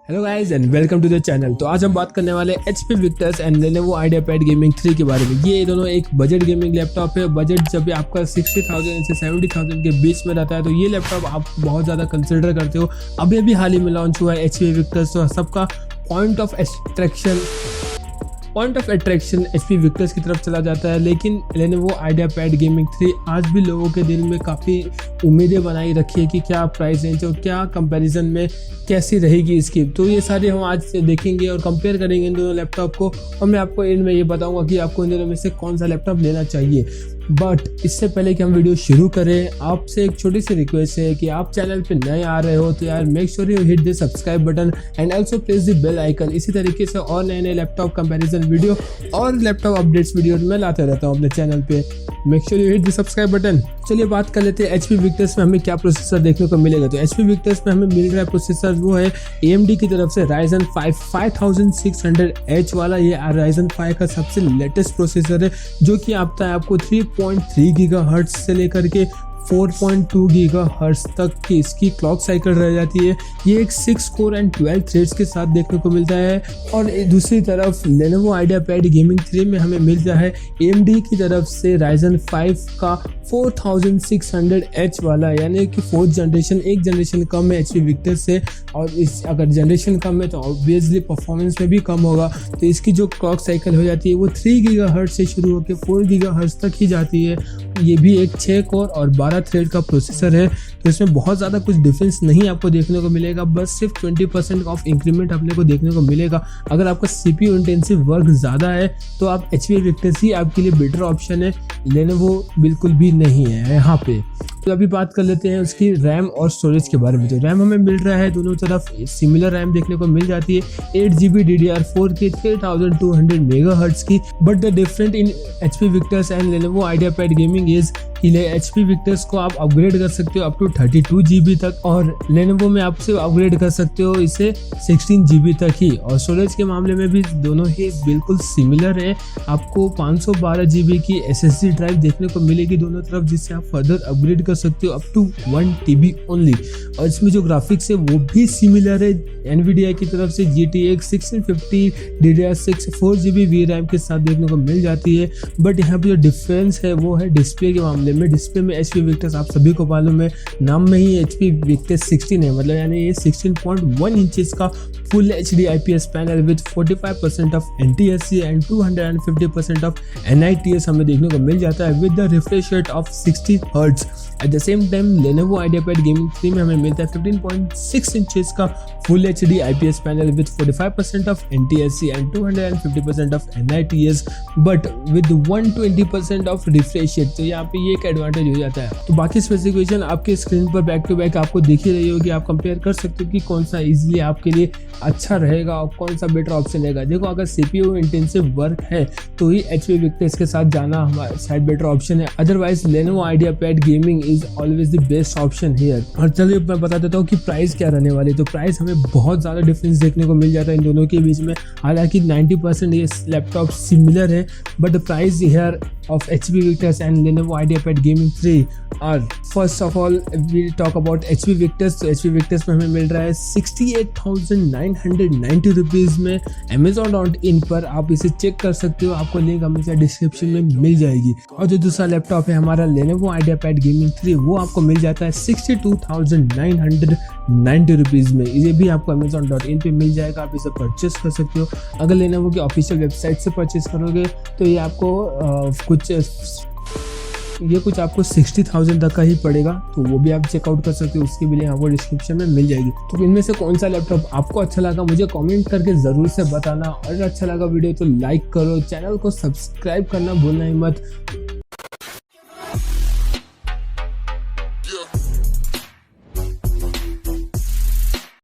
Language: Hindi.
Hello guys and welcome to the channel. तो आज हम बात करने वाले HP Victus and Lenovo IdeaPad Gaming 3 के बारे में। ये दोनों एक बजट गेमिंग लैपटॉप है। बजट जब भी आपका 60,000 से 70,000 के बीच में रहता है तो ये लैपटॉप आप बहुत ज़्यादा कंसिडर करते हो। अभी हाल ही में लॉन्च हुआ है HP Victus, तो सबका point of attraction HP Victus की तरफ चला जाता है। लेकिन Lenovo IdeaPad Gaming 3 आज भी लोगों के दिल में काफ़ी उम्मीदें बनाई रखी है कि क्या प्राइस रेंज और क्या कंपैरिजन में कैसी रहेगी इसकी। तो ये सारे हम आज से देखेंगे और कंपेयर करेंगे इन दोनों लैपटॉप को, और मैं आपको इन में ये बताऊंगा कि आपको इन दोनों में से कौन सा लैपटॉप लेना चाहिए। बट इससे पहले कि हम वीडियो शुरू करें, आपसे एक छोटी सी रिक्वेस्ट है कि आप चैनल पे नए आ रहे हो तो यार make sure you hit the subscribe button and also press the bell icon. इसी तरीके से और नए लैपटॉप कंपैरिजन वीडियो और लैपटॉप अपडेट्स वीडियो मैं लाते रहता हूँ अपने चैनल पे। Make sure you hit the subscribe button. चलिए बात कर लेते हैं HP Victus में हमें क्या प्रोसेसर देखने को मिलेगा। तो HP Victus में हमें मिल रहा है प्रोसेसर वो है AMD की तरफ से Ryzen 5 5600H वाला। ये Ryzen 5 का सबसे लेटेस्ट प्रोसेसर है जो कि आता है आपको 3.3 गीगाहर्ट्ज से लेकर के 4.2 गीगाहर्ट्ज तक की इसकी क्लॉक साइकिल रह जाती है। ये एक 6 कोर एंड 12 थ्रेड्स के साथ देखने को मिलता है। और दूसरी तरफ Lenovo IdeaPad Gaming 3 में हमें मिलता है AMD की तरफ से Ryzen 5 का 4600H वाला, यानी कि 4th जनरेशन, एक जनरेशन कम है HP Victus से। और इस अगर जनरेशन कम है तो ऑब्वियसली परफॉर्मेंस में भी कम होगा। तो इसकी जो क्लॉक साइकिल हो जाती है वो 3 गीगाहर्ट्ज से शुरू होकर 4 गीगाहर्ट्ज तक ही जाती है। ये भी एक 6 कोर और 12 थ्रेड का प्रोसेसर है। तो इसमें बहुत ज़्यादा कुछ डिफरेंस नहीं आपको देखने को मिलेगा, बस सिर्फ 20% ऑफ इंक्रीमेंट अपने को देखने को मिलेगा। अगर आपका CPU इंटेंसिव वर्क ज़्यादा है तो आप HP Victus ही आपके लिए बेटर ऑप्शन है, Lenovo बिल्कुल भी नहीं है यहाँ पे। तो अभी बात कर लेते हैं उसकी रैम और स्टोरेज के बारे में। तो रैम हमें मिल रहा है दोनों तरफ सिमिलर रैम देखने को मिल जाती है 8GB DDR4 की 3200 मेगाहर्ट्ज की। But the different in HP Victus and Lenovo IdeaPad Gaming is कि HP Victus को आप अपग्रेड कर सकते हो अप टू 32GB तक, और Lenovo में आप सिर्फ अपग्रेड कर सकते हो इसे 16GB तक ही। और स्टोरेज के मामले में भी दोनों ही बिल्कुल सिमिलर है। आपको 512GB की SSD ड्राइव देखने को मिलेगी दोनों तरफ, जिससे आप फर्दर अपग्रेड कर सकते हो अप टू 1TB ओनली। और इसमें जो ग्राफिक्स है वो भी सिमिलर है NVIDIA की तरफ से GTX 1650 DDR6 4GB VRAM के साथ देखने को मिल जाती है। बट यहाँ पे जो डिफरेंस है वो है डिस्प्ले के मामले में। डिस्प्ले में HP Victus आप सभी को मालूम है, नाम में ही HP Victus 16 है, मतलब यानी ये 16.1 इंचेस का full HD IPS panel with 45% of NTSC and 250% of NITS हमें देखने को मिल जाता है with the refresh rate of 60 hertz. At the same time Lenovo IdeaPad Gaming 3 में हमें मिलता है 15.6 इंचेस का full HD IPS panel with 45% of NTSC and 250% of NITS but with 120% of refresh rate. तो यहाँ पे ये एक एडवांटेज हो जाता है। तो बाकी स्पेसिफिकेशन आपके स्क्रीन पर बैक टू बैक आपको दिख ही रही होगी। आप कंपेयर कर सकते हो कि कौन सा इजीली आपके लिए अच्छा रहेगा और कौन सा बेटर ऑप्शन रहेगा। देखो, अगर CPU इंटेंसिव वर्क है तो ही HP Victus के साथ जाना हमारे साइड बेटर ऑप्शन है। Otherwise Lenovo IdeaPad Gaming is always the best option here. और चलिए मैं बता देता हूँ कि प्राइस क्या रहने वाली है। तो प्राइस हमें बहुत ज़्यादा डिफरेंस देखने को मिल जाता है इन दोनों के बीच में। हालांकि 90% ये लैपटॉप सिमिलर है, but the price here of HP Victus and Lenovo IdeaPad Gaming 3 और first of all we talk about HP Victus। तो HP Victus में हमें मिल रहा है 68,990 रुपीज़ में। Amazon.in पर आप इसे चेक कर सकते हो, आपको लिंक हमेशा डिस्क्रिप्शन में मिल जाएगी। और जो दूसरा लैपटॉप है हमारा Lenovo IdeaPad Gaming 3, वो आपको मिल जाता है 62,990 रुपीज़ में। ये भी आपको Amazon.in पे मिल जाएगा, आप इसे परचेस कर सकते हो। अगर Lenovo की ऑफिशियल वेबसाइट से परचेस करोगे तो ये आपको कुछ आपको 60,000 तक का ही पड़ेगा। तो वो भी आप चेकआउट कर सकते हो, उसकी भी लिंक आपको डिस्क्रिप्शन में मिल जाएगी। तो इनमें से कौन सा लैपटॉप आपको अच्छा लगा मुझे कमेंट करके ज़रूर से बताना। और अच्छा लगा वीडियो तो लाइक करो, चैनल को सब्सक्राइब करना भूलना ही मत।